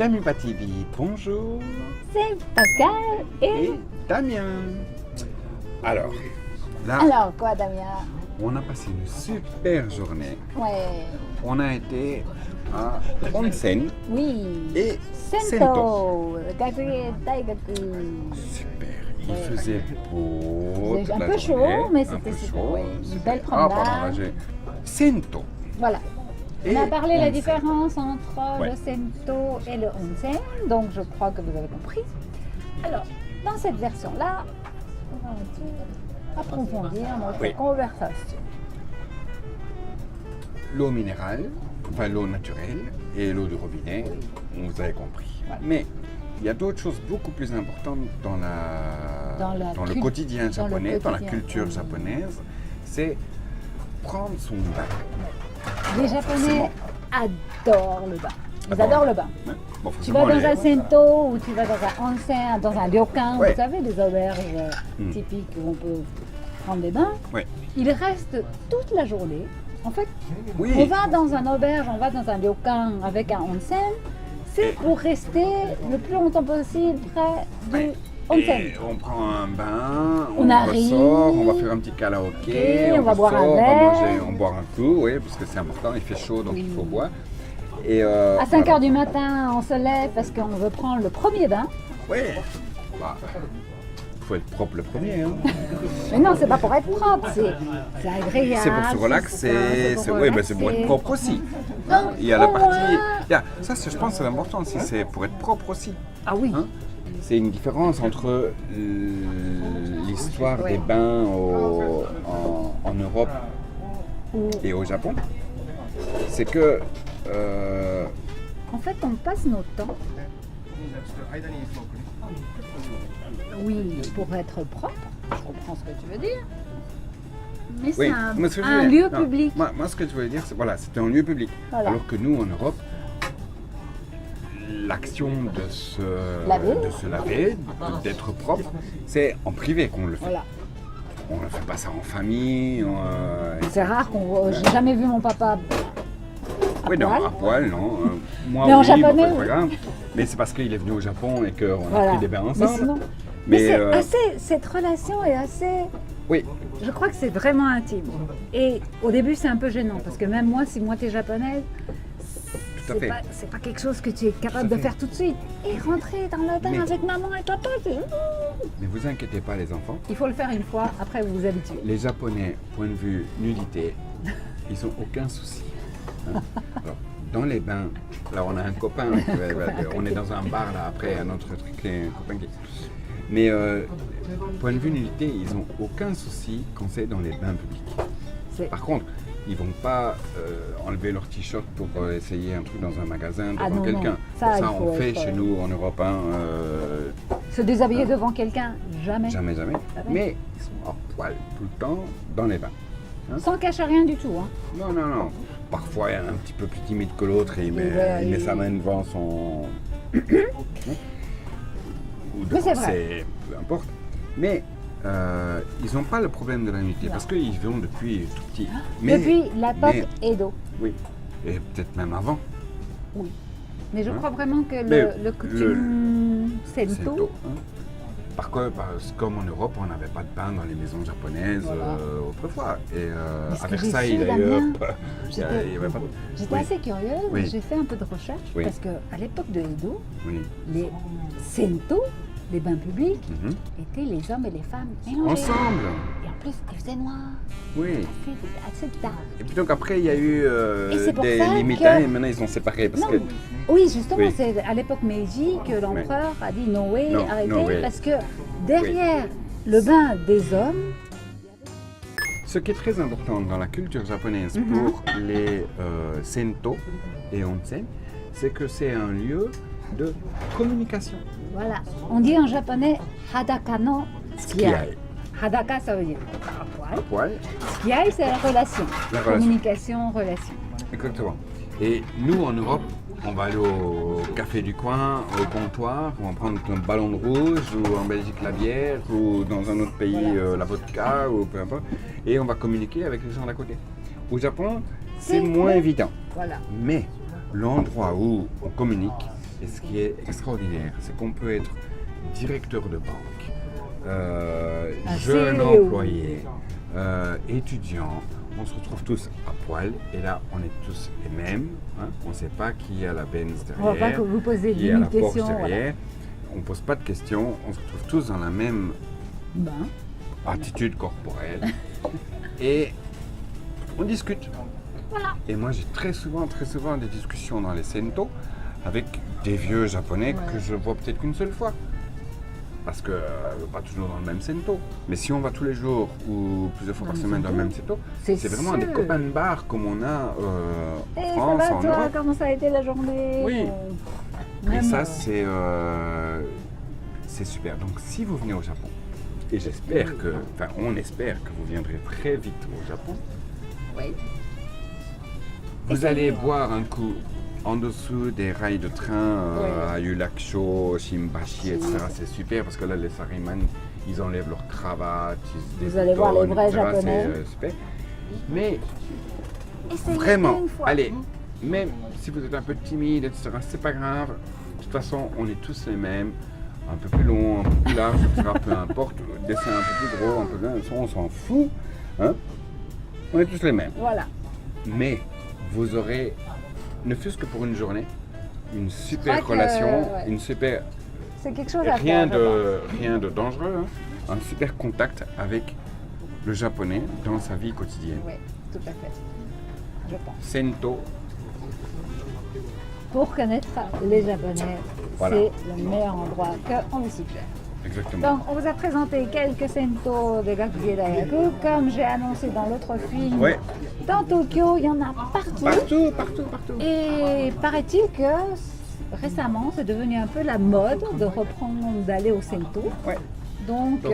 Damiba TV, bonjour. C'est Pascal Et Damien. Alors, là, Alors quoi, Damien? on a passé une super journée. Ouais. On a été à Onsen Oui. et Sento. Sento. Gagri Daigaku. Super, il Ouais. faisait beau. Il faisait toute un la peu journée, chaud, mais un c'était peu super, chaud, ouais. Une super. belle Ah, pardon, là, promenade. j'ai Sento. Voilà. Et On a parlé la Onsen. différence entre Ouais. le Sento et le Onsen, donc je crois que vous avez compris. Alors, dans cette version-là, on va un peu approfondir notre Oui. conversation. L'eau minérale, enfin l'eau naturelle et l'eau du robinet, vous avez compris. Mais il y a d'autres choses beaucoup plus importantes dans le quotidien japonais, dans la culture japonaise, c'est prendre son bain. Les Japonais adorent le bain. Ils adorent le bain. Ouais. Bon, Tu vas forcément, dans un les- sento ou tu vas dans un onsen, dans un ryokan, Ouais. vous savez, des auberges Mm. typiques où on peut prendre des bains. Ouais. Ils restent toute la journée. En fait, Oui. on va dans un auberge, on va dans un ryokan avec un onsen, c'est pour rester le plus longtemps possible près du Ouais. onsen. Et on prend un bain, On arrive. ressort, on va faire un petit karaoké, Ok, on va boire un ressort, on va verre. manger, on boit un coup, oui, parce que c'est important, il fait chaud donc il faut boire. Et À 5 voilà. h du matin, on se lève parce qu'on veut prendre le premier bain. Oui. Bah, faut être propre le premier. Hein. Mais non, c'est pas pour être propre, c'est agréable. C'est pour se relaxer, c'est pour oui, mais c'est pour être relaxer. propre aussi. Non, Il y a la au partie. moins. Ça, je pense que c'est important aussi, c'est pour être propre aussi. Ah oui. Hein. C'est une différence entre l'histoire Ouais. des bains en Europe et au Japon. C'est que. En fait, on passe notre temps, oui, pour être propre, je comprends ce que tu veux dire, mais Oui, c'est mais ce que je un veux dire- lieu non, public. Moi, ce que je veux dire, c'est voilà, c'est un lieu public. Voilà. Alors que nous, en Europe, l'action de se laver, d'être propre, c'est en privé qu'on le fait. Voilà. On ne fait pas ça en famille. C'est rare j'ai jamais vu mon papa. Oui, non, poil. à poil, non. Moi, Mais en oui, japonais, c'est pas oui. grave. Mais c'est parce qu'il est venu au Japon et qu'on a Voilà. pris des bains Mais ensemble. sinon- Mais c'est euh, assez, cette relation est assez. oui, Je crois que c'est vraiment intime. Et au début, c'est un peu gênant parce que même moi, si moi t'es japonaise, tout à fait. c'est pas quelque chose que tu es capable de faire tout de suite. Et rentrer dans le bain Mais- avec maman et papa, c'est. Mais vous inquiétez pas, les enfants. Il faut le faire une fois, après vous vous habituez. Les Japonais, point de vue nudité, ils n'ont aucun souci. Hein. Alors, dans les bains, là on a un copain, on est dans un bar là après, un autre truc, un copain qui. Mais point de vue nudité, ils n'ont aucun souci quand c'est dans les bains publics. C'est- Par contre, ils vont pas enlever leur t-shirt pour essayer un truc dans un magasin devant Ah non, non. quelqu'un. Ça, il faut on fait être, chez nous en Europe, hein, Se déshabiller devant quelqu'un, jamais. jamais, jamais. Jamais. Mais ils sont hors poil tout le temps dans les bains. Sans cacher rien du tout. Hein. Non, non, non. Parfois, il y en a un petit peu plus timide que l'autre et il met, Ouais, il met il- sa main devant son. Ou Mais devant c'est vrai. peu importe. Mais ils n'ont pas le problème de la nudité parce qu'ils vivent depuis tout petit. Mais, Depuis l'époque mais- Edo. Oui. Et peut-être même avant. Oui. Mais je Hein? crois vraiment que Mais le coutume C'est Sento, tôt. Hein. Par contre, comme en Europe, on n'avait pas de bain dans les maisons japonaises Voilà. autrefois. Et Mais ce à que j'ai Versailles, su, d'ailleurs, Damien, il n'y avait pas de. j'étais Oui. assez curieuse, Oui. j'ai fait un peu de recherche Oui. parce qu'à l'époque de Edo, Oui. les Sento, les bains publics, Mhm. étaient les hommes et les femmes mélangés. Ensemble. Et en plus, il faisait noir, Oui. assez tard. Et puis donc après, il y a eu Et c'est pour des ça limites que- et maintenant ils sont séparés parce Non. que Oui, justement, Oui. c'est à l'époque Meiji que l'empereur a dit no way, Non, arrêtez, no way. parce que derrière le bain des hommes, ce qui est très important dans la culture japonaise Mhm. pour les sento et onsen, c'est que c'est un lieu de communication. voilà, on dit en japonais hadaka no Skiai. skiai. Hadaka, ça veut dire à poil. À poil. Skiai, c'est la relation. La relation. Communication, relation. Exactement. Et nous en Europe, on va aller au café du coin, au comptoir, on va prendre un ballon de rouge, ou en Belgique la bière, ou dans un autre pays Voilà. la vodka, ou peu importe, et on va communiquer avec les gens d'à côté. Au Japon, c'est C'est moins le- évident. Voilà. Mais l'endroit où on communique Et ce qui est extraordinaire, c'est qu'on peut être directeur de banque, jeune CEO. employé, étudiant. On se retrouve tous à poil et là on est tous les mêmes. Hein. On ne sait pas qui a la Benz On va pas derrière, que vous posez qui a la une Porsche question. derrière. On ne pose pas de questions, on se retrouve tous dans la même Ben, attitude corporelle et on discute. voilà. Et moi j'ai très souvent des discussions dans les Sento avec des vieux japonais que je vois peut-être qu'une seule fois. Parce que pas toujours dans le même Sento. Mais si on va tous les jours ou plusieurs fois par semaine dans le même Sento, c'est vraiment des sûr. copains de bar comme on a en Et France, ça va en toi, Europe. comment ça a été la journée? Oui. Et Même, ça c'est super. Donc si vous venez au Japon, et j'espère que, enfin on espère que vous viendrez très vite au Japon, oui. vous allez boire un coup en dessous des rails de train à Yulaksho, Shimbashi, etc. C'est super parce que là les sarimans, ils enlèvent leurs cravates, ils Vous allez voir les vrais Japonais. C'est super. Mais Essayez vraiment, une fois. allez, même si vous êtes un peu timide, etc., c'est pas grave. De toute façon, on est tous les mêmes. Un peu plus long, un peu plus large, etc., peu importe. Dessin un peu plus gros, un peu plus grand, on s'en fout. Hein, on est tous les mêmes. Voilà. Mais vous aurez, ne fût-ce que pour une journée, une super crois que, relation, ouais. une super, C'est quelque chose à rien faire. rien de dangereux, hein, un super contact avec le japonais dans sa vie quotidienne. Oui, tout à fait. Je pense. Sento, Pour connaître les Japonais, Voilà. c'est le meilleur endroit qu'on vous suggère. exactement. Donc, on vous a présenté quelques sento de Gakuge Daigaku. Comme j'ai annoncé dans l'autre film, Ouais, dans Tokyo, il y en a partout. partout. Et paraît-il que récemment, c'est devenu un peu la mode de reprendre, d'aller au sento. Ouais. Donc, Donc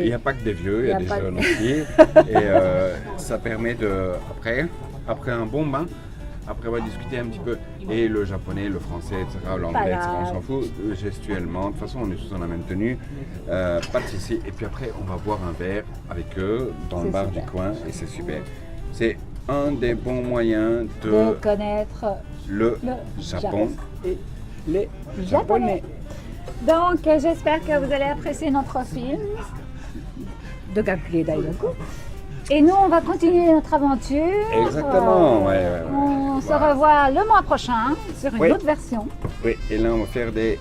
il n'y a pas que des vieux, il y a des jeunes aussi. Et ça permet de, après un bon bain, après avoir discuté un petit peu, et le japonais, le français, etc., l'anglais, etc., on s'en fout, gestuellement, de toute façon on est tous dans la même tenue, pas de souci. Et puis après on va boire un verre avec eux dans le C'est bar super. du coin et c'est super. C'est un des bons moyens de de connaître le le Japon et les Japonais. Japonais. Donc, j'espère que vous allez apprécier notre film de Gakuge Daigaku. Et nous, on va continuer notre aventure. Exactement, ouais. On se Voilà. revoit le mois prochain sur une Oui. autre version. Oui, et là on va faire des...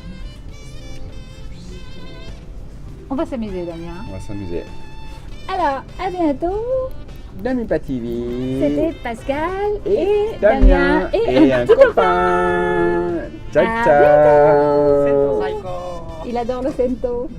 On va s'amuser, Damien. On va s'amuser. Alors, à bientôt. Damipa TV. C'était Pascal et Damien et un tout copain. Ciao, À ciao. Il adore le sento.